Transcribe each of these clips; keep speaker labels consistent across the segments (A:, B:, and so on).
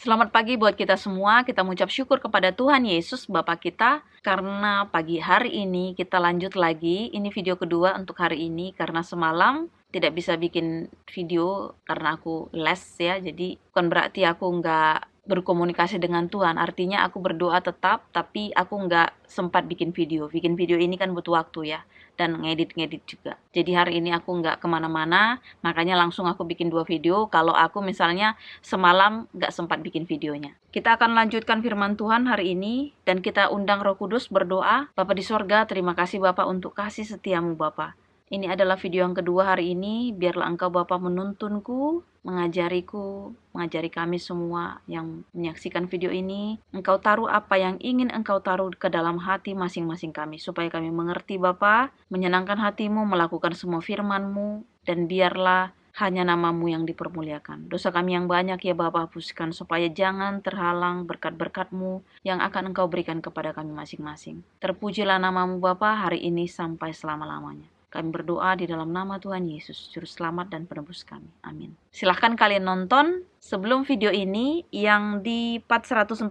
A: Selamat pagi buat kita semua. Kita mengucap syukur kepada Tuhan Yesus Bapa kita karena pagi hari ini kita lanjut lagi. Ini video kedua untuk hari ini karena semalam tidak bisa bikin video karena aku les ya. Jadi bukan berarti aku nggak berkomunikasi dengan Tuhan. Artinya aku berdoa tetap, tapi aku nggak sempat bikin video. Bikin video ini kan butuh waktu ya. Dan ngedit-ngedit juga. Jadi hari ini aku nggak kemana-mana, makanya langsung aku bikin 2 video. Kalau aku misalnya semalam nggak sempat bikin videonya. Kita akan lanjutkan firman Tuhan hari ini, dan kita undang Roh Kudus berdoa. Bapa di sorga, terima kasih Bapa untuk kasih setiamu Bapa. Ini adalah video yang kedua hari ini, biarlah Engkau Bapa menuntunku, mengajariku, mengajari kami semua yang menyaksikan video ini. Engkau taruh apa yang ingin Engkau taruh ke dalam hati masing-masing kami, supaya kami mengerti Bapa, menyenangkan hatimu, melakukan semua firman-Mu, dan biarlah hanya nama-Mu yang dipermuliakan. Dosa kami yang banyak ya Bapa, hapuskan, supaya jangan terhalang berkat-berkat-Mu yang akan Engkau berikan kepada kami masing-masing. Terpujilah nama-Mu Bapa hari ini sampai selama-lamanya. Kami berdoa di dalam nama Tuhan Yesus, Juru Selamat dan Penebus kami. Amin. Silahkan kalian nonton sebelum video ini yang di part 140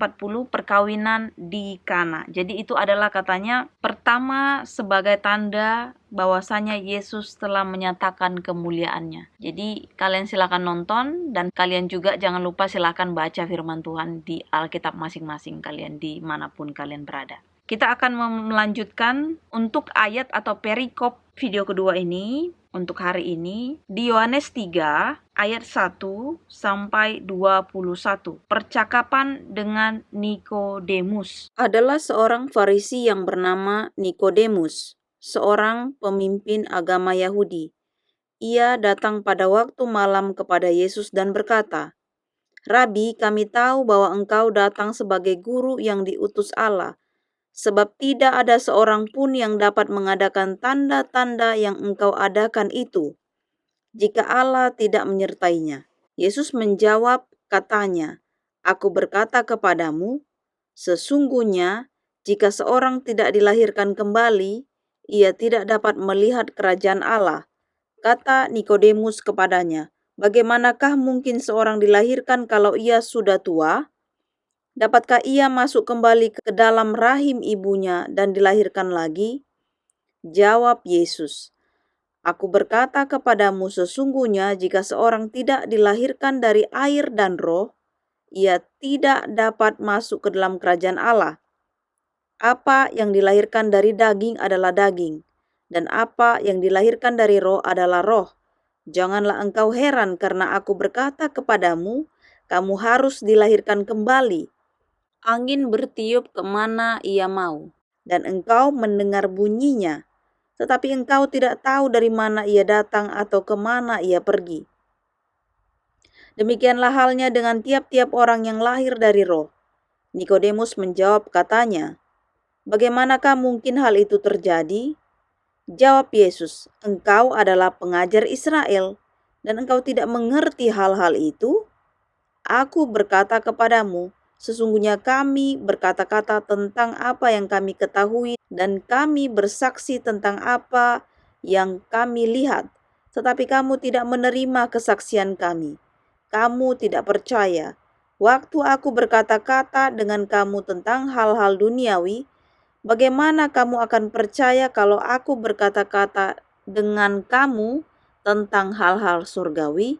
A: perkawinan di Kana. Jadi itu adalah katanya pertama sebagai tanda bahwasanya Yesus telah menyatakan kemuliaannya. Jadi kalian silakan nonton, dan kalian juga jangan lupa silakan baca firman Tuhan di Alkitab masing-masing kalian dimanapun kalian berada. Kita akan melanjutkan untuk ayat atau perikop video kedua ini untuk hari ini di Yohanes 3 ayat 1 sampai 21. Percakapan dengan Nikodemus. Adalah seorang Farisi yang bernama Nikodemus, seorang pemimpin agama Yahudi. Ia datang pada waktu malam kepada Yesus dan berkata, "Rabi, kami tahu bahwa engkau datang sebagai guru yang diutus Allah, sebab tidak ada seorang pun yang dapat mengadakan tanda-tanda yang engkau adakan itu, jika Allah tidak menyertainya." Yesus menjawab katanya, "Aku berkata kepadamu, sesungguhnya jika seorang tidak dilahirkan kembali, ia tidak dapat melihat kerajaan Allah." Kata Nikodemus kepadanya, "Bagaimanakah mungkin seorang dilahirkan kalau ia sudah tua? Dapatkah ia masuk kembali ke dalam rahim ibunya dan dilahirkan lagi?" Jawab Yesus, "Aku berkata kepadamu, sesungguhnya jika seorang tidak dilahirkan dari air dan roh, ia tidak dapat masuk ke dalam kerajaan Allah. Apa yang dilahirkan dari daging adalah daging, dan apa yang dilahirkan dari roh adalah roh. Janganlah engkau heran karena aku berkata kepadamu, kamu harus dilahirkan kembali. Angin bertiup kemana ia mau, dan engkau mendengar bunyinya, tetapi engkau tidak tahu dari mana ia datang atau kemana ia pergi. Demikianlah halnya dengan tiap-tiap orang yang lahir dari roh." Nikodemus menjawab katanya, "Bagaimanakah mungkin hal itu terjadi?" Jawab Yesus, "Engkau adalah pengajar Israel, dan engkau tidak mengerti hal-hal itu? Aku berkata kepadamu, sesungguhnya kami berkata-kata tentang apa yang kami ketahui, dan kami bersaksi tentang apa yang kami lihat, tetapi kamu tidak menerima kesaksian kami. Kamu tidak percaya. Waktu aku berkata-kata dengan kamu tentang hal-hal duniawi, bagaimana kamu akan percaya kalau aku berkata-kata dengan kamu tentang hal-hal surgawi?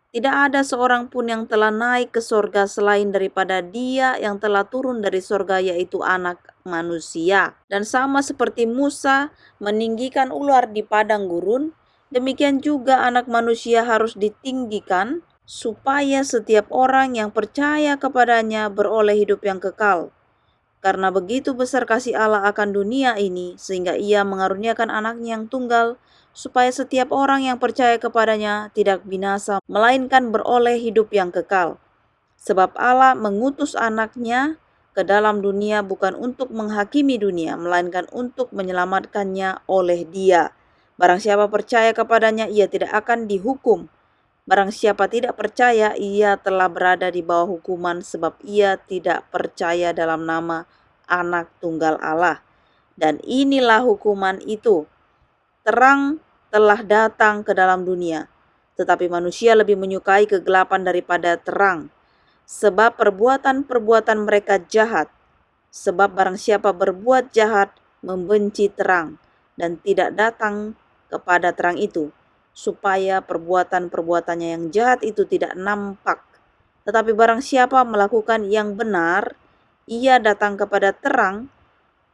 A: Tidak ada seorang pun yang telah naik ke sorga selain daripada Dia yang telah turun dari sorga, yaitu Anak Manusia. Dan sama seperti Musa meninggikan ular di padang gurun, demikian juga Anak Manusia harus ditinggikan, supaya setiap orang yang percaya kepadanya beroleh hidup yang kekal. Karena begitu besar kasih Allah akan dunia ini, sehingga Ia mengaruniakan Anaknya yang tunggal, supaya setiap orang yang percaya kepadanya tidak binasa, melainkan beroleh hidup yang kekal. Sebab Allah mengutus Anaknya ke dalam dunia bukan untuk menghakimi dunia, melainkan untuk menyelamatkannya oleh Dia. Barang siapa percaya kepadanya, ia tidak akan dihukum. Barang siapa tidak percaya, ia telah berada di bawah hukuman, sebab ia tidak percaya dalam nama Anak Tunggal Allah. Dan inilah hukuman itu, terang telah datang ke dalam dunia, tetapi manusia lebih menyukai kegelapan daripada terang,
B: sebab perbuatan-perbuatan mereka jahat. Sebab barang siapa berbuat jahat membenci terang dan tidak datang kepada terang itu, supaya perbuatan-perbuatannya yang jahat itu tidak nampak. Tetapi barang siapa melakukan yang benar, ia datang kepada terang,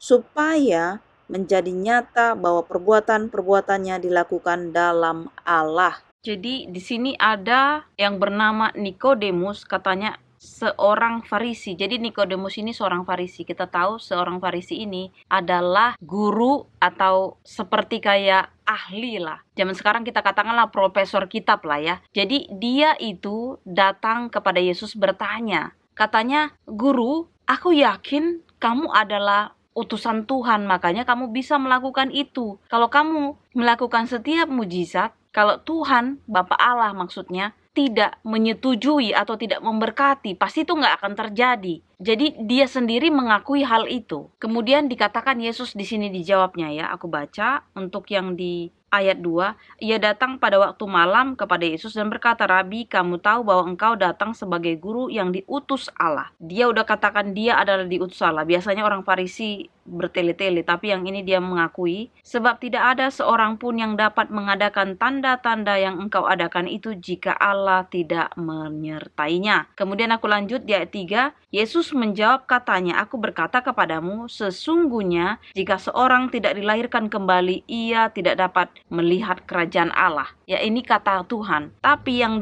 B: supaya menjadi nyata bahwa perbuatan-perbuatannya dilakukan dalam Allah.
A: Jadi di sini ada yang bernama Nikodemus, katanya seorang Farisi. Jadi Nikodemus ini seorang Farisi. Kita tahu seorang Farisi ini adalah guru atau seperti kayak ahli lah. Zaman sekarang kita katakanlah profesor kitab lah ya. Jadi dia itu datang kepada Yesus bertanya. Katanya, "Guru, aku yakin kamu adalah utusan Tuhan, makanya kamu bisa melakukan itu. Kalau kamu melakukan setiap mujizat, kalau Tuhan, Bapa Allah maksudnya, tidak menyetujui atau tidak memberkati, pasti itu nggak akan terjadi." Jadi dia sendiri mengakui hal itu. Kemudian dikatakan Yesus di sini dijawabnya ya, aku baca untuk yang di ayat 2, ia datang pada waktu malam kepada Yesus dan berkata, "Rabi, kamu tahu bahwa engkau datang sebagai guru yang diutus Allah." Dia udah katakan dia adalah diutus Allah. Biasanya orang Farisi bertele-tele, tapi yang ini dia mengakui, sebab tidak ada seorang pun yang dapat mengadakan tanda-tanda yang engkau adakan itu jika Allah tidak menyertainya. Kemudian aku lanjut di ayat 3, Yesus menjawab katanya, "Aku berkata kepadamu, sesungguhnya jika seorang tidak dilahirkan kembali, ia tidak dapat melihat kerajaan Allah." Ya, ini kata Tuhan. Tapi yang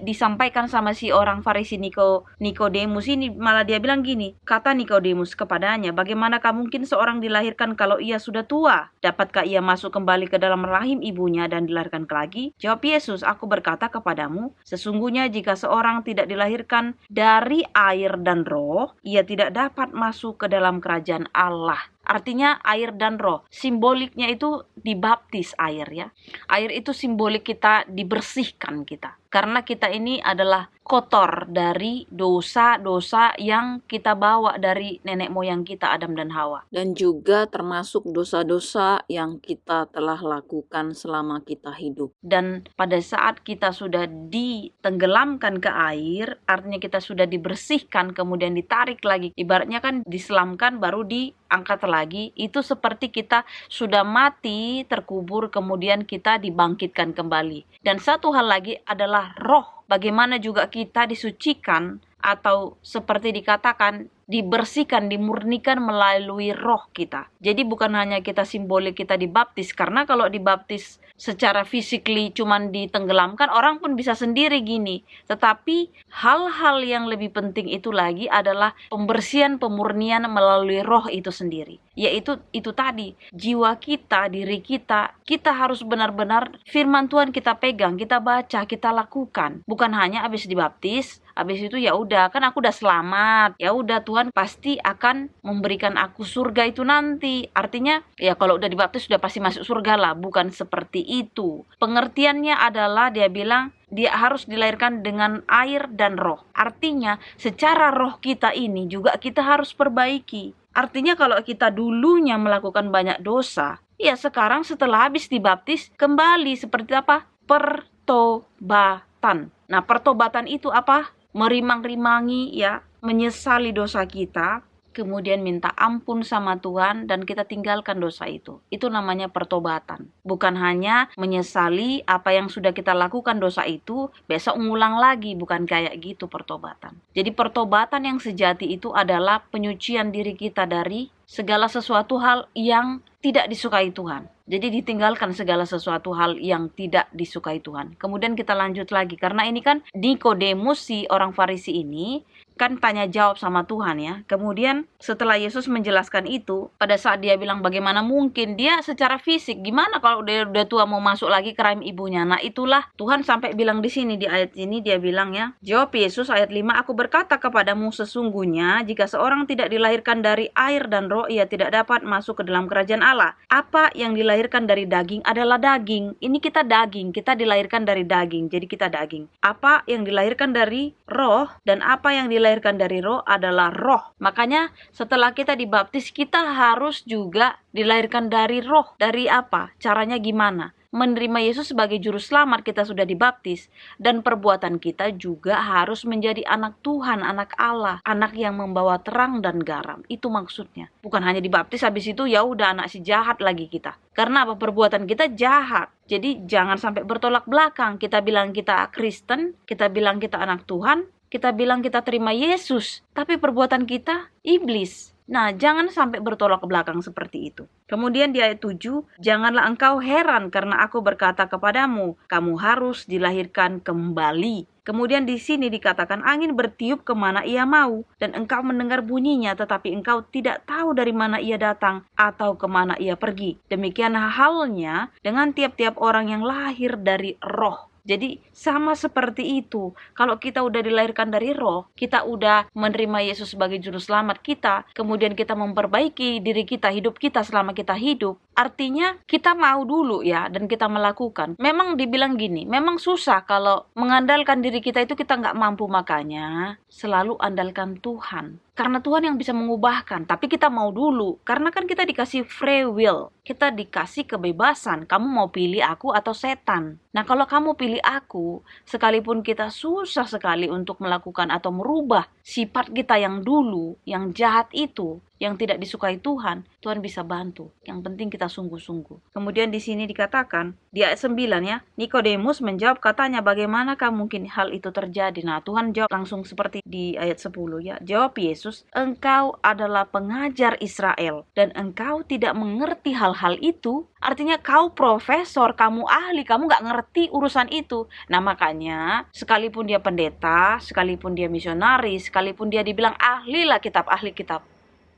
A: disampaikan sama si orang Farisi Nikodemus ini malah dia bilang gini, kata Nikodemus kepadanya, "Bagaimanakah mungkin seorang dilahirkan kalau ia sudah tua? Dapatkah ia masuk kembali ke dalam rahim ibunya dan dilahirkan lagi?" Jawab Yesus, "Aku berkata kepadamu, sesungguhnya jika seorang tidak dilahirkan dari air dan roh, ia tidak dapat masuk ke dalam kerajaan Allah." Artinya air dan roh, simboliknya itu dibaptis air ya. Air itu simbolik kita dibersihkan kita. Karena kita ini adalah kotor dari dosa-dosa yang kita bawa dari nenek moyang kita Adam dan Hawa.
B: Dan juga termasuk dosa-dosa yang kita telah lakukan selama kita hidup.
A: Dan pada saat kita sudah ditenggelamkan ke air, artinya kita sudah dibersihkan, kemudian ditarik lagi. Ibaratnya kan diselamkan baru diangkat lagi. Itu seperti kita sudah mati, terkubur, kemudian kita dibangkitkan kembali. Dan satu hal lagi adalah roh. Bagaimana juga kita disucikan atau seperti dikatakan dibersihkan, dimurnikan melalui roh kita. Jadi bukan hanya kita simbolik kita dibaptis, karena kalau dibaptis secara physically cuman ditenggelamkan, orang pun bisa sendiri gini. Tetapi hal-hal yang lebih penting itu lagi adalah pembersihan, pemurnian melalui roh itu sendiri. Yaitu itu tadi, jiwa kita, diri kita harus benar-benar firman Tuhan kita pegang, kita baca, kita lakukan. Bukan hanya habis dibaptis, habis itu ya udah, kan aku udah selamat, ya udah Tuhan pasti akan memberikan aku surga itu nanti. Artinya ya kalau udah dibaptis sudah pasti masuk surga lah, bukan seperti itu. Pengertiannya adalah dia bilang dia harus dilahirkan dengan air dan roh. Artinya secara roh kita ini juga kita harus perbaiki. Artinya kalau kita dulunya melakukan banyak dosa, ya sekarang setelah habis dibaptis kembali seperti apa? Pertobatan. Nah, pertobatan itu apa? Merimang-rimangi ya, menyesali dosa kita, kemudian minta ampun sama Tuhan dan kita tinggalkan dosa itu. Itu namanya pertobatan. Bukan hanya menyesali apa yang sudah kita lakukan dosa itu, besok ngulang lagi, bukan kayak gitu pertobatan. Jadi pertobatan yang sejati itu adalah penyucian diri kita dari segala sesuatu hal yang tidak disukai Tuhan. Jadi ditinggalkan segala sesuatu hal yang tidak disukai Tuhan. Kemudian kita lanjut lagi, karena ini kan Nikodemus si orang Farisi ini kan tanya jawab sama Tuhan ya. Kemudian setelah Yesus menjelaskan itu, pada saat dia bilang bagaimana mungkin dia secara fisik, gimana kalau udah tua mau masuk lagi ke rahim ibunya. Nah itulah Tuhan sampai bilang di sini, di ayat ini dia bilang ya, jawab Yesus ayat 5, "Aku berkata kepadamu sesungguhnya jika seorang tidak dilahirkan dari air dan roh, ia tidak dapat masuk ke dalam kerajaan Allah. Apa yang dilahirkan dari daging adalah daging." Ini kita daging, kita dilahirkan dari daging, jadi kita daging. Apa yang dilahirkan dari roh dan apa yang dilahirkan dari roh adalah roh. Makanya setelah kita dibaptis, kita harus juga dilahirkan dari roh. Dari apa? Caranya gimana? menerima Yesus sebagai juru selamat, kita sudah dibaptis, dan perbuatan kita juga harus menjadi anak Tuhan, anak Allah, anak yang membawa terang dan garam. Itu maksudnya. Bukan hanya dibaptis habis itu ya udah anak si jahat lagi kita. Karena apa? Perbuatan kita jahat. Jadi jangan sampai bertolak belakang. Kita bilang kita Kristen, kita bilang kita anak Tuhan, kita bilang kita terima Yesus, tapi perbuatan kita iblis. Nah, jangan sampai bertolak ke belakang seperti itu. Kemudian di ayat 7, janganlah engkau heran karena aku berkata kepadamu, kamu harus dilahirkan kembali. Kemudian di sini dikatakan angin bertiup kemana ia mau, dan engkau mendengar bunyinya, tetapi engkau tidak tahu dari mana ia datang atau kemana ia pergi. Demikian halnya dengan tiap-tiap orang yang lahir dari roh. Jadi sama seperti itu. Kalau kita udah dilahirkan dari roh, kita udah menerima Yesus sebagai juru selamat kita, kemudian kita memperbaiki diri kita, hidup kita selama kita hidup. Artinya kita mau dulu ya, dan kita melakukan. Memang dibilang gini, memang susah kalau mengandalkan diri kita itu kita nggak mampu, makanya selalu andalkan Tuhan. Karena Tuhan yang bisa mengubahkan, tapi kita mau dulu. Karena kan kita dikasih free will, kita dikasih kebebasan. Kamu mau pilih aku atau setan. Nah, kalau kamu pilih aku, sekalipun kita susah sekali untuk melakukan atau merubah sifat kita yang dulu, yang jahat itu, yang tidak disukai Tuhan, Tuhan bisa bantu. Yang penting kita sungguh-sungguh. Kemudian di sini dikatakan, di ayat 9 ya, Nikodemus menjawab katanya, bagaimanakah mungkin hal itu terjadi? Nah, Tuhan jawab langsung seperti di ayat 10 ya. Jawab Yesus, engkau adalah pengajar Israel, dan engkau tidak mengerti hal-hal itu. Artinya kau profesor, kamu ahli, kamu gak ngerti urusan itu. Nah, makanya sekalipun dia pendeta, sekalipun dia misionaris, sekalipun dia dibilang ahli kitab,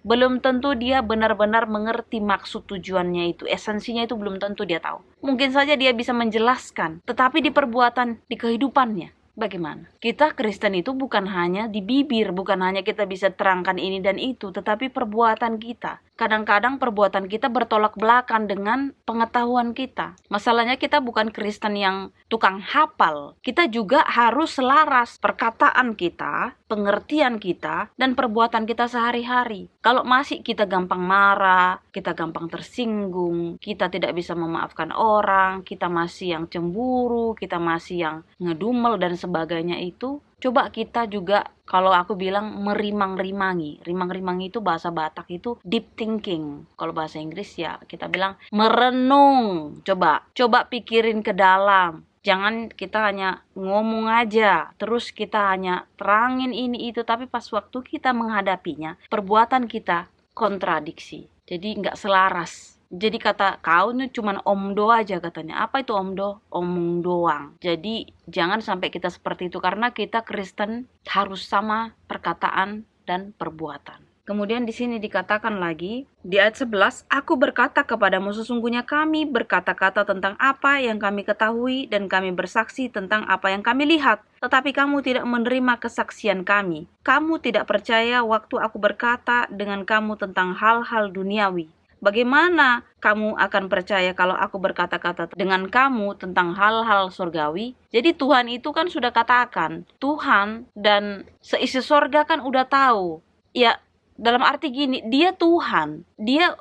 A: belum tentu dia benar-benar mengerti maksud tujuannya itu. Esensinya itu belum tentu dia tahu. Mungkin saja dia bisa menjelaskan, tetapi di perbuatan, di kehidupannya, bagaimana? Kita Kristen itu bukan hanya di bibir, bukan hanya kita bisa terangkan ini dan itu, tetapi perbuatan kita. Kadang-kadang perbuatan kita bertolak belakang dengan pengetahuan kita. Masalahnya kita bukan Kristen yang tukang hafal. Kita juga harus selaras perkataan kita, pengertian kita, dan perbuatan kita sehari-hari. Kalau masih kita gampang marah, kita gampang tersinggung, kita tidak bisa memaafkan orang, kita masih yang cemburu, kita masih yang ngedumel dan sebagainya itu, coba kita juga, kalau aku bilang merimang-rimangi. Rimang-rimangi itu bahasa Batak itu deep thinking. Kalau bahasa Inggris ya kita bilang merenung. Coba pikirin ke dalam. Jangan kita hanya ngomong aja, terus kita hanya terangin ini itu, tapi pas waktu kita menghadapinya, perbuatan kita kontradiksi. Jadi nggak selaras. Jadi kata kau ini cuman omdo aja katanya. Apa itu omdo? Omong doang. Jadi jangan sampai kita seperti itu, karena kita Kristen harus sama perkataan dan perbuatan. Kemudian di sini dikatakan lagi di ayat 11, aku berkata kepadamu sesungguhnya kami berkata-kata tentang apa yang kami ketahui dan kami bersaksi tentang apa yang kami lihat. Tetapi kamu tidak menerima kesaksian kami. Kamu tidak percaya waktu aku berkata dengan kamu tentang hal-hal duniawi. Bagaimana kamu akan percaya kalau aku berkata-kata dengan kamu tentang hal-hal surgawi? Jadi Tuhan itu kan sudah katakan, Tuhan dan seisi surga kan udah tahu. Ya, dalam arti gini, dia Tuhan, dia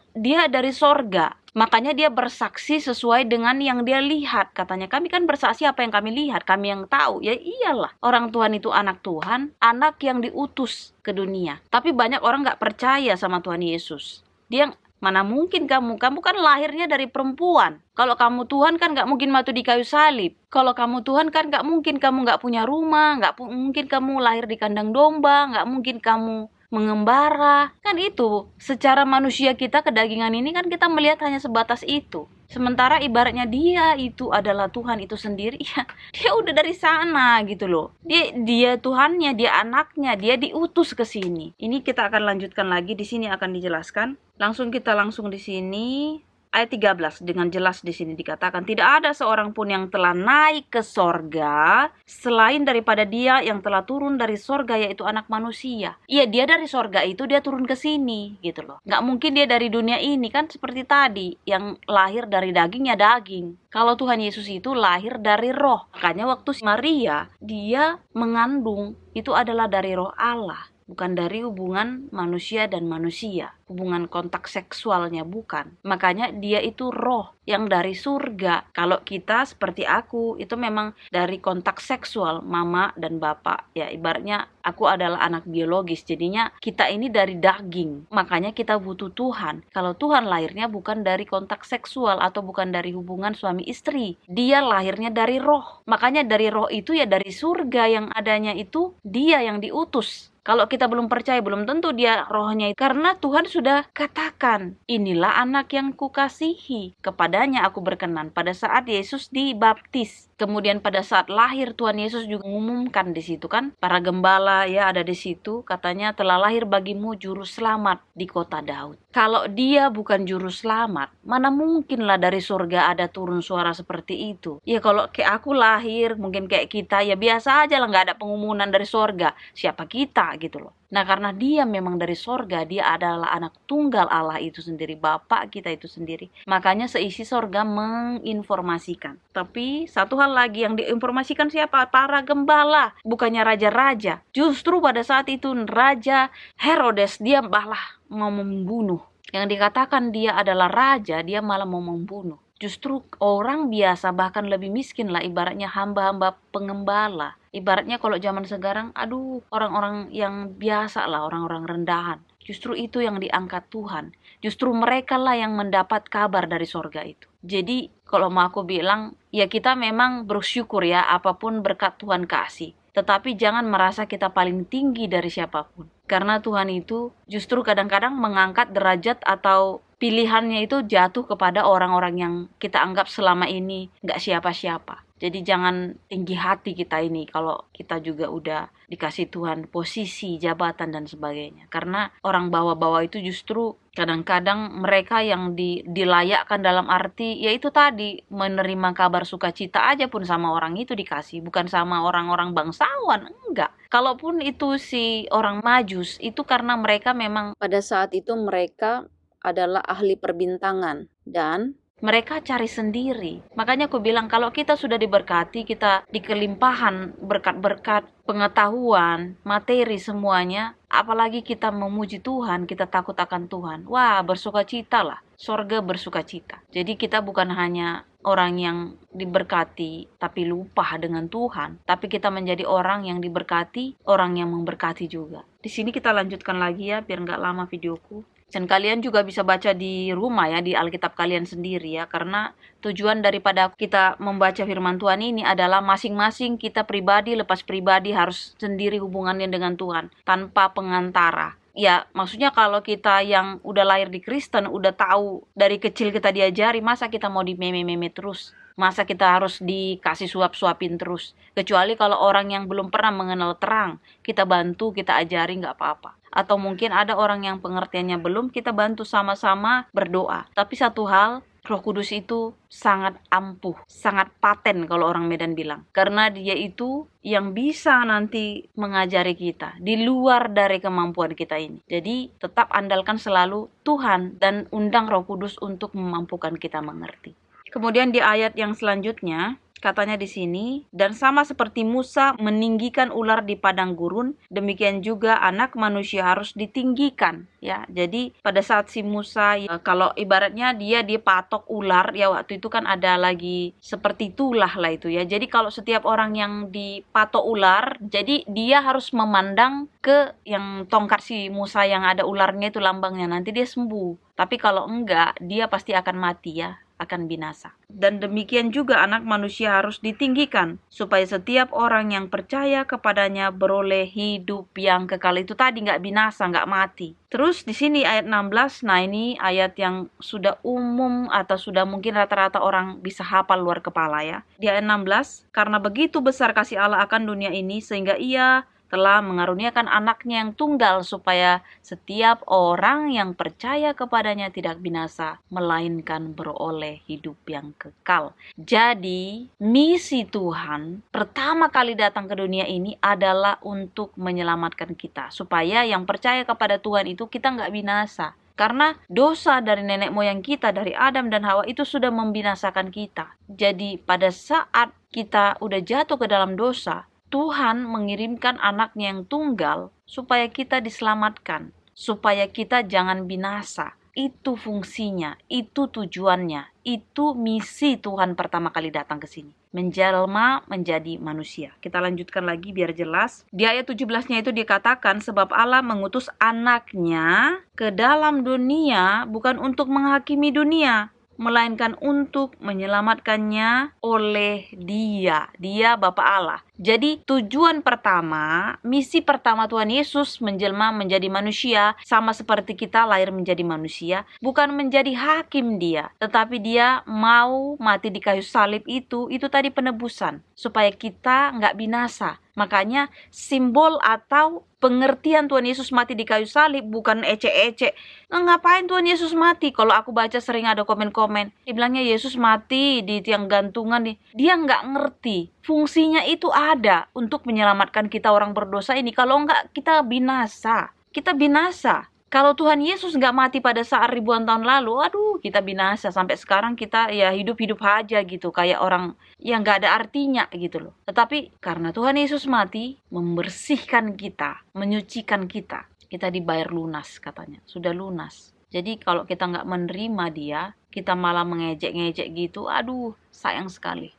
A: dari surga. Makanya dia bersaksi sesuai dengan yang dia lihat. Katanya, kami kan bersaksi apa yang kami lihat, kami yang tahu. Ya iyalah, orang Tuhan itu anak Tuhan, anak yang diutus ke dunia. Tapi banyak orang gak percaya sama Tuhan Yesus. Dia, mana mungkin kamu kan lahirnya dari perempuan. Kalau kamu Tuhan kan gak mungkin mati di kayu salib. Kalau kamu Tuhan kan gak mungkin kamu gak punya rumah, gak mungkin kamu lahir di kandang domba, gak mungkin kamu mengembara. Kan itu, secara manusia kita kedagingan ini kan kita melihat hanya sebatas itu. Sementara ibaratnya dia itu adalah Tuhan itu sendiri, ya dia udah dari sana gitu loh. Dia Tuhannya, dia anaknya, dia diutus ke sini. Ini kita akan lanjutkan lagi, di sini akan dijelaskan. Langsung di sini ayat 13 dengan jelas di sini dikatakan, tidak ada seorang pun yang telah naik ke sorga selain daripada dia yang telah turun dari sorga, yaitu anak manusia. Iya, dia dari sorga itu dia turun ke sini gitu loh. Nggak mungkin dia dari dunia ini, kan seperti tadi yang lahir dari dagingnya daging. Kalau Tuhan Yesus itu lahir dari roh. Makanya waktu Maria dia mengandung itu adalah dari roh Allah. bukan dari hubungan manusia dan manusia, hubungan kontak seksualnya bukan. Makanya dia itu roh yang dari surga. Kalau kita seperti aku, itu memang dari kontak seksual mama dan bapak. Ya ibaratnya aku adalah anak biologis, jadinya kita ini dari daging. Makanya kita butuh Tuhan. Kalau Tuhan lahirnya bukan dari kontak seksual atau bukan dari hubungan suami istri, dia lahirnya dari roh. Makanya dari roh itu ya dari surga yang adanya itu dia yang diutus. Kalau kita belum percaya, belum tentu dia rohnya. Karena Tuhan sudah katakan, inilah anak yang kukasihi, kepadanya aku berkenan. Pada saat Yesus dibaptis, kemudian pada saat lahir Tuhan Yesus juga mengumumkan di situ kan, para gembala ya ada di situ, katanya telah lahir bagimu juru selamat di kota Daud. Kalau dia bukan juru selamat, mana mungkinlah dari surga ada turun suara seperti itu. Ya kalau kayak aku lahir, mungkin kayak kita, ya biasa aja lah, nggak ada pengumuman dari surga. Siapa kita gitu loh. Nah karena dia memang dari sorga, dia adalah anak tunggal Allah itu sendiri, Bapak kita itu sendiri. Makanya seisi sorga menginformasikan. Tapi satu hal lagi yang diinformasikan siapa? Para gembala, bukannya raja-raja. Justru pada saat itu Raja Herodes dia malah mau membunuh. Yang dikatakan dia adalah raja, dia malah mau membunuh. Justru orang biasa bahkan lebih miskin lah, ibaratnya hamba-hamba pengembala. Ibaratnya kalau zaman sekarang, aduh orang-orang yang biasa lah, orang-orang rendahan. Justru itu yang diangkat Tuhan. Justru mereka lah yang mendapat kabar dari sorga itu. Jadi kalau mau aku bilang, ya kita memang bersyukur ya apapun berkat Tuhan kasih. Tetapi jangan merasa kita paling tinggi dari siapapun. Karena Tuhan itu justru kadang-kadang mengangkat derajat atau pilihannya itu jatuh kepada orang-orang yang kita anggap selama ini nggak siapa-siapa. Jadi jangan tinggi hati kita ini kalau kita juga udah dikasih Tuhan posisi, jabatan dan sebagainya. Karena orang bawah-bawah itu justru kadang-kadang mereka yang dilayakkan dalam arti yaitu tadi menerima kabar sukacita aja pun sama orang itu dikasih, bukan sama orang-orang bangsawan, enggak. Kalaupun itu si orang Majus itu karena mereka memang
B: Pada saat itu mereka adalah ahli perbintangan dan
A: mereka cari sendiri. Makanya aku bilang kalau kita sudah diberkati, kita dikelimpahan berkat-berkat, pengetahuan, materi semuanya, apalagi kita memuji Tuhan, kita takut akan Tuhan. Wah, bersukacita lah. Sorga bersukacita. Jadi kita bukan hanya orang yang diberkati tapi lupa dengan Tuhan, tapi kita menjadi orang yang diberkati, orang yang memberkati juga. Di sini kita lanjutkan lagi ya, biar nggak lama videoku. Dan kalian juga bisa baca di rumah ya, di Alkitab kalian sendiri ya. Karena tujuan daripada kita membaca firman Tuhan ini adalah masing-masing kita pribadi, lepas pribadi harus sendiri hubungannya dengan Tuhan, tanpa pengantara. Ya maksudnya kalau kita yang udah lahir di Kristen, udah tahu dari kecil kita diajari, masa kita mau dimeme-meme terus? Masa kita harus dikasih suap-suapin terus? Kecuali kalau orang yang belum pernah mengenal terang, kita bantu, kita ajari nggak apa-apa. Atau mungkin ada orang yang pengertiannya belum, kita bantu sama-sama berdoa. Tapi satu hal, Roh Kudus itu sangat ampuh, sangat paten kalau orang Medan bilang. Karena dia itu yang bisa nanti mengajari kita di luar dari kemampuan kita ini. Jadi tetap andalkan selalu Tuhan dan undang Roh Kudus untuk memampukan kita mengerti. Kemudian di ayat yang selanjutnya, katanya di sini, dan sama seperti Musa meninggikan ular di padang gurun, demikian juga anak manusia harus ditinggikan. Ya, jadi pada saat si Musa, kalau ibaratnya dia dipatok ular, ya waktu itu kan ada lagi seperti tulah lah itu ya. Jadi kalau setiap orang yang dipatok ular, jadi dia harus memandang ke yang tongkat si Musa yang ada ularnya itu lambangnya, nanti dia sembuh. Tapi kalau enggak, dia pasti akan mati ya, akan binasa. Dan demikian juga anak manusia harus ditinggikan, supaya setiap orang yang percaya kepadanya beroleh hidup yang kekal. Itu tadi nggak binasa, nggak mati. Terus di sini ayat 16, nah ini ayat yang sudah umum atau sudah mungkin rata-rata orang bisa hafal luar kepala ya. Di ayat 16, karena begitu besar kasih Allah akan dunia ini, sehingga ia telah mengaruniakan anaknya yang tunggal supaya setiap orang yang percaya kepadanya tidak binasa, melainkan beroleh hidup yang kekal. Jadi, misi Tuhan pertama kali datang ke dunia ini adalah untuk menyelamatkan kita, supaya yang percaya kepada Tuhan itu kita nggak binasa. Karena dosa dari nenek moyang kita, dari Adam dan Hawa itu sudah membinasakan kita. Jadi pada saat kita udah jatuh ke dalam dosa, Tuhan mengirimkan anaknya yang tunggal supaya kita diselamatkan, supaya kita jangan binasa. Itu fungsinya, itu tujuannya, itu misi Tuhan pertama kali datang ke sini. Menjelma menjadi manusia. Kita lanjutkan lagi biar jelas. Di ayat 17-nya itu dikatakan, sebab Allah mengutus anaknya ke dalam dunia bukan untuk menghakimi dunia, melainkan untuk menyelamatkannya oleh Dia Bapa Allah. Jadi tujuan pertama, misi pertama Tuhan Yesus menjelma menjadi manusia, sama seperti kita lahir menjadi manusia, bukan menjadi hakim Dia, tetapi Dia mau mati di kayu salib itu tadi penebusan, supaya kita nggak binasa. Makanya simbol atau pengertian Tuhan Yesus mati di kayu salib bukan ecek-ecek. Ngapain Tuhan Yesus mati? Kalau aku baca sering ada komen-komen, dibilangnya Yesus mati di tiang gantungan. Dia nggak ngerti. Fungsinya itu ada untuk menyelamatkan kita orang berdosa ini. Kalau nggak, kita binasa. Kita binasa. Kalau Tuhan Yesus nggak mati pada saat ribuan tahun lalu, aduh, kita binasa. Sampai sekarang kita ya hidup-hidup aja gitu, kayak orang yang nggak ada artinya gitu loh. Tetapi karena Tuhan Yesus mati, membersihkan kita, menyucikan kita. Kita dibayar lunas katanya, sudah lunas. Jadi kalau kita nggak menerima Dia, kita malah mengejek-ngejek gitu, aduh, sayang sekali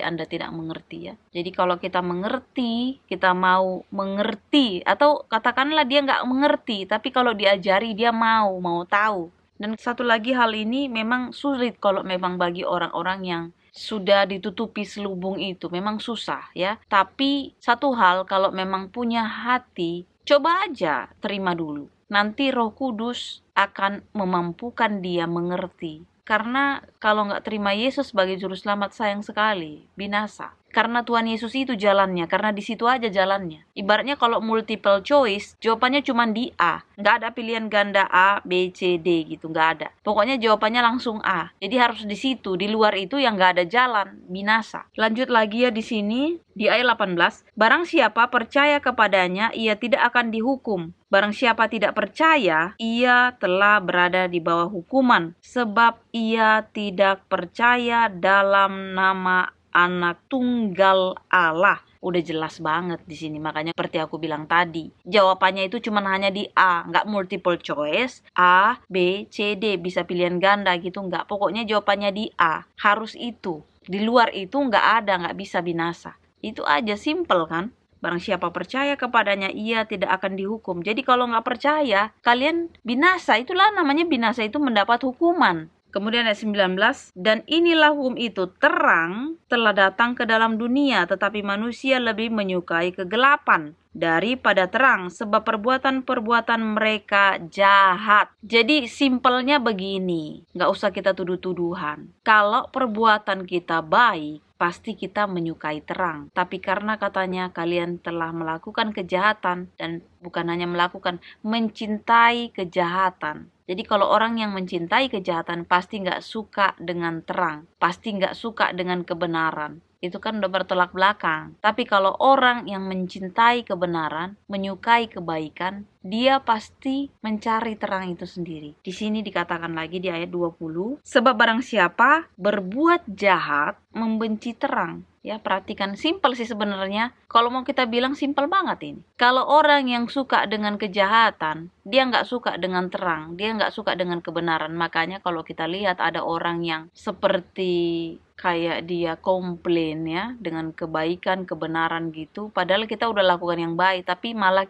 A: Anda tidak mengerti ya. Jadi kalau kita mengerti, kita mau mengerti, atau katakanlah dia nggak mengerti, tapi kalau diajari dia mau tahu. Dan satu lagi, hal ini memang sulit kalau memang bagi orang-orang yang sudah ditutupi selubung itu, memang susah ya. Tapi satu hal, kalau memang punya hati, coba aja terima dulu. Nanti Roh Kudus akan memampukan dia mengerti. Karena kalau nggak terima Yesus sebagai juru selamat, sayang sekali, binasa. Karena Tuhan Yesus itu jalannya, karena di situ aja jalannya. Ibaratnya kalau multiple choice, jawabannya cuma di A. Nggak ada pilihan ganda A, B, C, D gitu, nggak ada. Pokoknya jawabannya langsung A. Jadi harus di situ, di luar itu yang nggak ada jalan, binasa. Lanjut lagi ya di sini, di ayat 18. Barang siapa percaya kepadanya, ia tidak akan dihukum. Barang siapa tidak percaya, ia telah berada di bawah hukuman, sebab ia tidak percaya dalam nama Anak Tunggal Allah. Udah jelas banget di sini. Makanya seperti aku bilang tadi, jawabannya itu cuma hanya di A, nggak multiple choice, A, B, C, D, bisa pilihan ganda gitu, nggak. Pokoknya jawabannya di A, harus itu. Di luar itu nggak ada, nggak bisa binasa. Itu aja, simple kan? Barang siapa percaya kepadanya, ia tidak akan dihukum. Jadi kalau nggak percaya, kalian binasa. Itulah namanya binasa, itu mendapat hukuman. Kemudian ayat 19, dan inilah hukum itu, terang telah datang ke dalam dunia, tetapi manusia lebih menyukai kegelapan daripada terang, sebab perbuatan-perbuatan mereka jahat. Jadi simpelnya begini, nggak usah kita tuduh-tuduhan. Kalau perbuatan kita baik, pasti kita menyukai terang. Tapi karena katanya kalian telah melakukan kejahatan, dan bukan hanya melakukan, mencintai kejahatan. Jadi kalau orang yang mencintai kejahatan pasti nggak suka dengan terang, pasti nggak suka dengan kebenaran. Itu kan udah bertolak belakang. Tapi kalau orang yang mencintai kebenaran, menyukai kebaikan, dia pasti mencari terang itu sendiri. Di sini dikatakan lagi di ayat 20, sebab barang siapa berbuat jahat membenci terang. Ya, perhatikan, simpel sih sebenarnya. Kalau mau kita bilang simpel banget ini. Kalau orang yang suka dengan kejahatan, dia nggak suka dengan terang, dia nggak suka dengan kebenaran. Makanya kalau kita lihat ada orang yang seperti kayak dia komplain ya dengan kebaikan, kebenaran gitu, padahal kita udah lakukan yang baik, tapi malah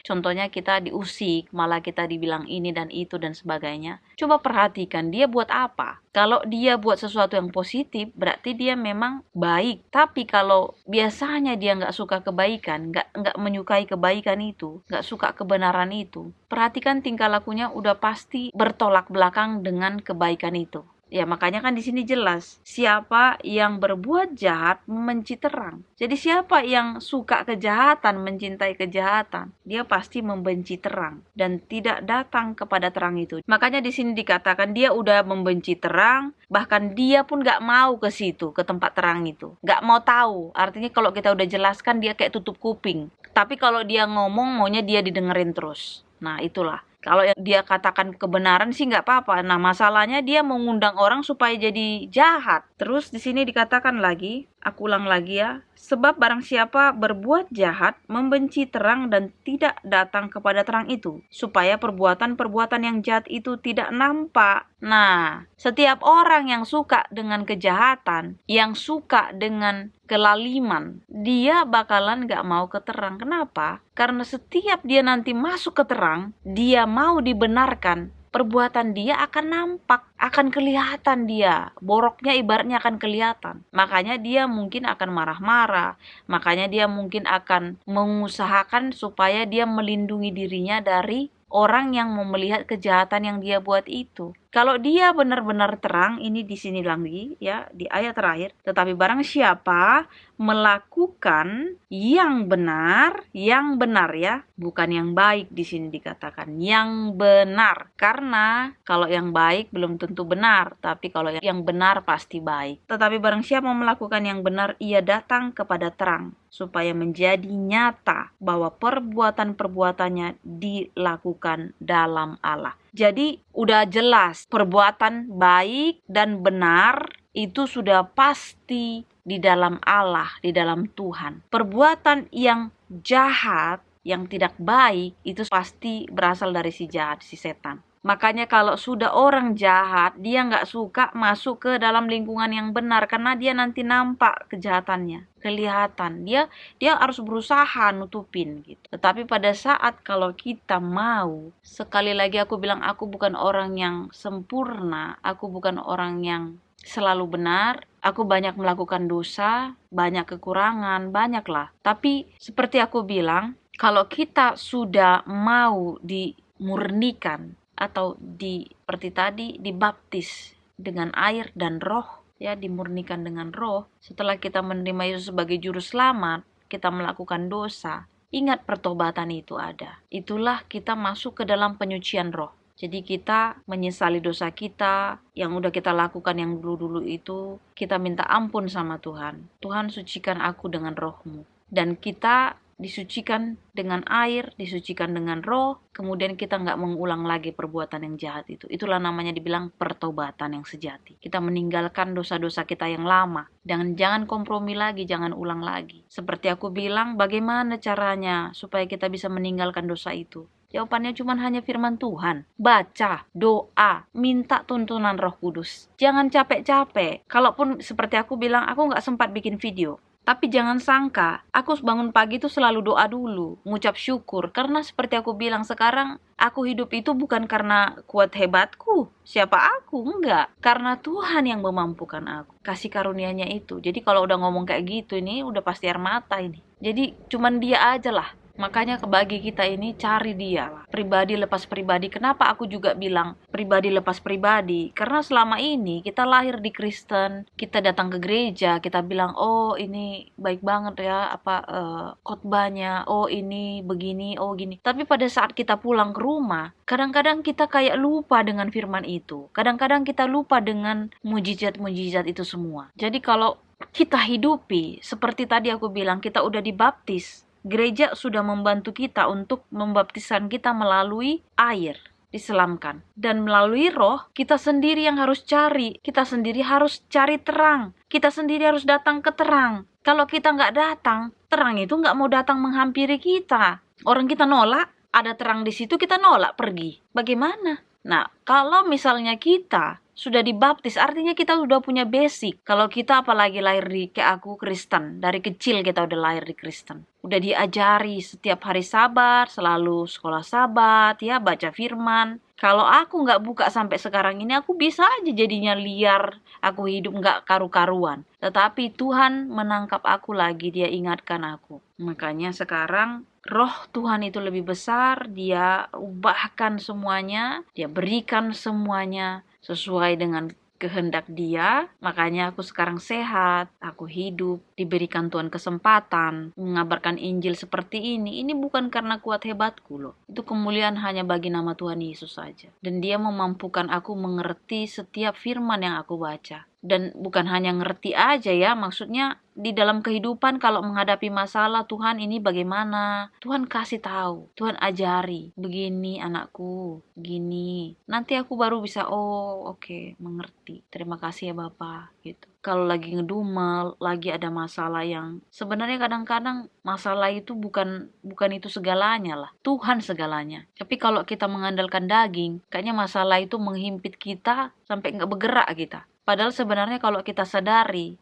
A: contohnya kita diusik, malah kita dibilang ini dan itu dan sebagainya. Coba perhatikan dia buat apa. Kalau dia buat sesuatu yang positif, berarti dia memang baik. Tapi kalau biasanya dia nggak suka kebaikan, nggak menyukai kebaikan itu, nggak suka kebenaran itu, perhatikan tingkah lakunya udah pasti bertolak belakang dengan kebaikan itu. Ya, makanya kan di sini jelas, siapa yang berbuat jahat membenci terang. Jadi siapa yang suka kejahatan, mencintai kejahatan, dia pasti membenci terang dan tidak datang kepada terang itu. Makanya di sini dikatakan dia udah membenci terang, bahkan dia pun gak mau ke situ, ke tempat terang itu. Gak mau tahu. Artinya kalau kita udah jelaskan, dia kayak tutup kuping. Tapi kalau dia ngomong, maunya dia didengerin terus. Nah, itulah. Kalau yang dia katakan kebenaran sih nggak apa-apa. Nah, masalahnya dia mengundang orang supaya jadi jahat. Terus di sini dikatakan lagi, aku ulang lagi ya, sebab barang siapa berbuat jahat, membenci terang dan tidak datang kepada terang itu, supaya perbuatan-perbuatan yang jahat itu tidak nampak. Nah, setiap orang yang suka dengan kejahatan, yang suka dengan kelaliman, dia bakalan gak mau ke terang. Kenapa? Karena setiap dia nanti masuk ke terang, dia mau dibenarkan, perbuatan dia akan nampak, akan kelihatan dia. Boroknya ibaratnya akan kelihatan. Makanya dia mungkin akan marah-marah. Makanya dia mungkin akan mengusahakan supaya dia melindungi dirinya dari orang yang mau melihat kejahatan yang dia buat itu. Kalau dia benar-benar terang, ini di sini lagi ya, di ayat terakhir, tetapi barang siapa melakukan yang benar ya, bukan yang baik di sini dikatakan, yang benar. Karena kalau yang baik belum tentu benar, tapi kalau yang benar pasti baik. Tetapi barang siapa melakukan yang benar, ia datang kepada terang, supaya menjadi nyata bahwa perbuatan-perbuatannya dilakukan dalam Allah. Jadi udah jelas perbuatan baik dan benar itu sudah pasti di dalam Allah, di dalam Tuhan. Perbuatan yang jahat, yang tidak baik itu pasti berasal dari si jahat, si setan. Makanya kalau sudah orang jahat, dia nggak suka masuk ke dalam lingkungan yang benar karena dia nanti nampak kejahatannya, kelihatan. Dia harus berusaha nutupin gitu. Tetapi pada saat kalau kita mau, sekali lagi aku bilang, aku bukan orang yang sempurna, aku bukan orang yang selalu benar, aku banyak melakukan dosa, banyak kekurangan, banyaklah. Tapi seperti aku bilang, kalau kita sudah mau dimurnikan atau seperti tadi dibaptis dengan air dan roh, ya, dimurnikan dengan roh. Setelah kita menerima Yesus sebagai juru selamat, kita melakukan dosa. Ingat pertobatan itu ada. Itulah kita masuk ke dalam penyucian roh. Jadi kita menyesali dosa kita yang udah kita lakukan yang dulu-dulu itu, kita minta ampun sama Tuhan. Tuhan, sucikan aku dengan roh-Mu. Dan kita disucikan dengan air, disucikan dengan roh, kemudian kita nggak mengulang lagi perbuatan yang jahat itu. Itulah namanya dibilang pertobatan yang sejati. Kita meninggalkan dosa-dosa kita yang lama. Dan jangan kompromi lagi, jangan ulang lagi. Seperti aku bilang, bagaimana caranya supaya kita bisa meninggalkan dosa itu? Jawabannya cuma hanya firman Tuhan. Baca, doa, minta tuntunan Roh Kudus. Jangan capek-capek. Kalaupun seperti aku bilang, aku nggak sempat bikin video. Tapi jangan sangka, aku bangun pagi itu selalu doa dulu, mengucap syukur. Karena seperti aku bilang sekarang, aku hidup itu bukan karena kuat hebatku. Siapa aku? Enggak. Karena Tuhan yang memampukan aku. Kasih karunia-Nya itu. Jadi kalau udah ngomong kayak gitu, ini udah pasti air mata ini. Jadi cuman dia aja lah. Makanya bagi kita ini cari dia lah. Pribadi lepas pribadi. Kenapa aku juga bilang pribadi lepas pribadi? Karena selama ini kita lahir di Kristen, kita datang ke gereja, kita bilang, oh ini baik banget ya, khotbahnya, oh ini begini, oh gini. Tapi pada saat kita pulang ke rumah, kadang-kadang kita kayak lupa dengan firman itu. Kadang-kadang kita lupa dengan mujizat-mujizat itu semua. Jadi kalau kita hidupi, seperti tadi aku bilang, kita udah dibaptis. Gereja sudah membantu kita untuk membaptiskan kita melalui air, diselamkan. Dan melalui roh, kita sendiri yang harus cari. Kita sendiri harus cari terang. Kita sendiri harus datang ke terang. Kalau kita nggak datang, terang itu nggak mau datang menghampiri kita. Orang kita nolak, ada terang di situ, kita nolak pergi. Bagaimana? Nah, kalau misalnya kita sudah dibaptis, artinya kita sudah punya basic. Kalau kita apalagi lahir kayak aku Kristen, dari kecil kita udah lahir di Kristen. Udah diajari setiap hari Sabat, selalu sekolah Sabat, ya, baca firman. Kalau aku nggak buka sampai sekarang ini, aku bisa aja jadinya liar, aku hidup nggak karu-karuan. Tetapi Tuhan menangkap aku lagi, Dia ingatkan aku. Makanya sekarang Roh Tuhan itu lebih besar, Dia ubahkan semuanya, Dia berikan semuanya sesuai dengan kehendak Dia. Makanya aku sekarang sehat, aku hidup, diberikan Tuhan kesempatan mengabarkan Injil seperti ini. Ini bukan karena kuat hebatku loh. Itu kemuliaan hanya bagi nama Tuhan Yesus saja. Dan Dia memampukan aku mengerti setiap firman yang aku baca. Dan bukan hanya ngerti aja ya, maksudnya di dalam kehidupan kalau menghadapi masalah, Tuhan ini bagaimana? Tuhan kasih tahu, Tuhan ajari, begini anakku, gini. Nanti aku baru bisa, oh oke, mengerti. Terima kasih ya Bapak, gitu. Kalau lagi ngedumel, lagi ada masalah yang sebenarnya kadang-kadang masalah itu bukan itu segalanya lah. Tuhan segalanya. Tapi kalau kita mengandalkan daging, kayaknya masalah itu menghimpit kita sampai nggak bergerak kita. Padahal sebenarnya kalau kita sadari,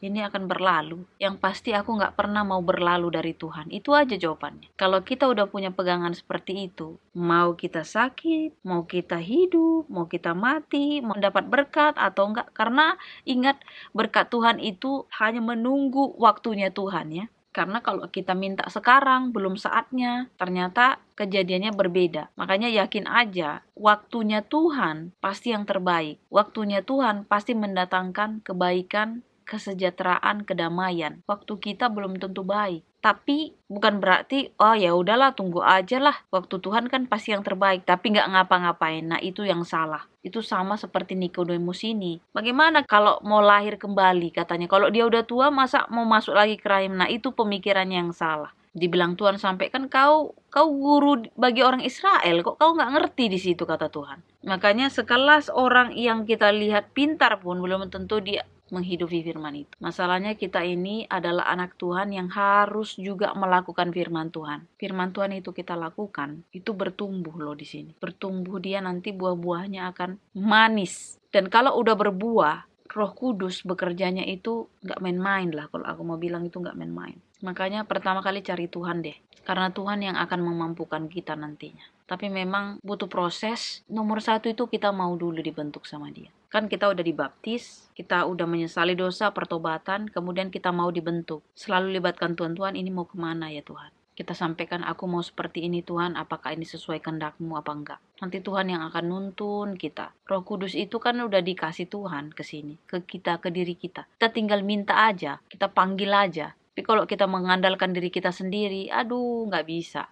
A: ini akan berlalu. Yang pasti aku nggak pernah mau berlalu dari Tuhan. Itu aja jawabannya. Kalau kita udah punya pegangan seperti itu, mau kita sakit, mau kita hidup, mau kita mati, mau dapat berkat atau enggak. Karena ingat, berkat Tuhan itu hanya menunggu waktunya Tuhan ya. Karena kalau kita minta sekarang, belum saatnya, ternyata kejadiannya berbeda. Makanya yakin aja, waktunya Tuhan pasti yang terbaik. Waktunya Tuhan pasti mendatangkan kebaikan, kesejahteraan, kedamaian. Waktu kita belum tentu baik. Tapi bukan berarti, oh ya udahlah tunggu aja lah. Waktu Tuhan kan pasti yang terbaik, tapi nggak ngapa-ngapain. Nah itu yang salah. Itu sama seperti Nikodemus ini. Bagaimana kalau mau lahir kembali katanya? Kalau dia udah tua masa mau masuk lagi ke rahim? Nah itu pemikirannya yang salah. Dibilang Tuhan sampai kan kau guru bagi orang Israel, kok kau nggak ngerti di situ kata Tuhan. Makanya sekelas orang yang kita lihat pintar pun belum tentu dia menghidupi firman itu. Masalahnya kita ini adalah anak Tuhan yang harus juga melakukan firman Tuhan. Firman Tuhan itu kita lakukan, itu bertumbuh loh di sini. Bertumbuh dia nanti buah-buahnya akan manis. Dan kalau udah berbuah, Roh Kudus bekerjanya itu nggak main-main lah. Kalau aku mau bilang itu nggak main-main. Makanya pertama kali cari Tuhan deh. Karena Tuhan yang akan memampukan kita nantinya. Tapi memang butuh proses. Nomor satu itu kita mau dulu dibentuk sama dia. Kan kita udah dibaptis, kita udah menyesali dosa, pertobatan, kemudian kita mau dibentuk. Selalu libatkan Tuhan, ini mau kemana ya Tuhan? Kita sampaikan, aku mau seperti ini Tuhan, apakah ini sesuai kehendak-Mu apa enggak? Nanti Tuhan yang akan nuntun kita. Roh Kudus itu kan udah dikasih Tuhan ke sini, ke kita, ke diri kita. Kita tinggal minta aja, kita panggil aja. Tapi kalau kita mengandalkan diri kita sendiri, aduh nggak bisa,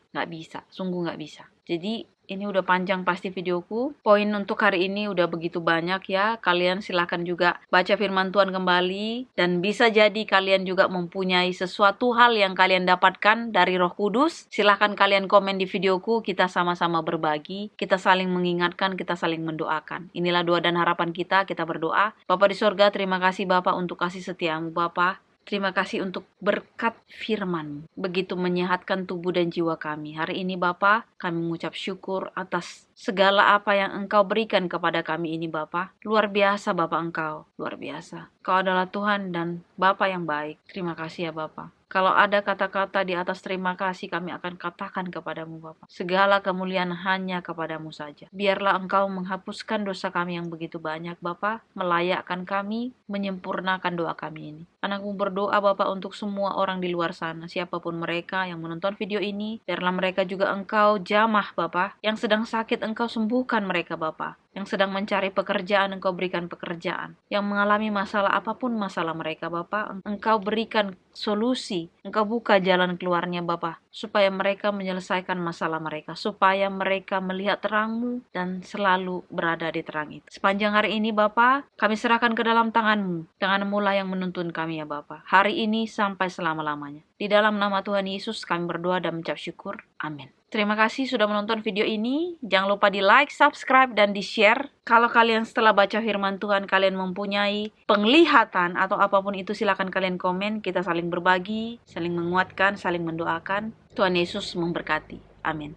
A: sungguh nggak bisa. Jadi ini udah panjang pasti videoku. Poin untuk hari ini udah begitu banyak ya. Kalian silahkan juga baca firman Tuhan kembali. Dan bisa jadi kalian juga mempunyai sesuatu hal yang kalian dapatkan dari Roh Kudus. Silahkan kalian komen di videoku. Kita sama-sama berbagi. Kita saling mengingatkan, kita saling mendoakan. Inilah doa dan harapan kita. Kita berdoa. Bapa di sorga, terima kasih Bapa untuk kasih setiamu Bapa. Terima kasih untuk berkat firman-Mu. Begitu menyehatkan tubuh dan jiwa kami. Hari ini Bapa, kami mengucap syukur atas segala apa yang Engkau berikan kepada kami ini Bapa. Luar biasa Bapa Engkau, luar biasa. Engkau adalah Tuhan dan Bapa yang baik. Terima kasih ya Bapa. Kalau ada kata-kata di atas terima kasih, kami akan katakan kepadamu Bapa. Segala kemuliaan hanya kepadamu saja. Biarlah Engkau menghapuskan dosa kami yang begitu banyak Bapa, melayakkan kami, menyempurnakan doa kami ini. Anakmu berdoa Bapa untuk semua orang di luar sana, siapapun mereka yang menonton video ini, biarlah mereka juga Engkau jamah Bapa. Yang sedang sakit Engkau sembuhkan mereka Bapa. Yang sedang mencari pekerjaan, Engkau berikan pekerjaan. Yang mengalami masalah apapun masalah mereka Bapa, Engkau berikan solusi. Engkau buka jalan keluarnya Bapa, supaya mereka menyelesaikan masalah mereka, supaya mereka melihat terang-Mu dan selalu berada di terang itu. Sepanjang hari ini Bapa, kami serahkan ke dalam tangan-Mu. Tangan-Mu lah yang menuntun kami ya Bapa. Hari ini sampai selama-lamanya. Di dalam nama Tuhan Yesus kami berdoa dan mengucap syukur. Amin. Terima kasih sudah menonton video ini. Jangan lupa di like, subscribe, dan di share. Kalau kalian setelah baca firman Tuhan, kalian mempunyai penglihatan atau apapun itu, silakan kalian komen. Kita saling berbagi, saling menguatkan, saling mendoakan. Tuhan Yesus memberkati. Amin.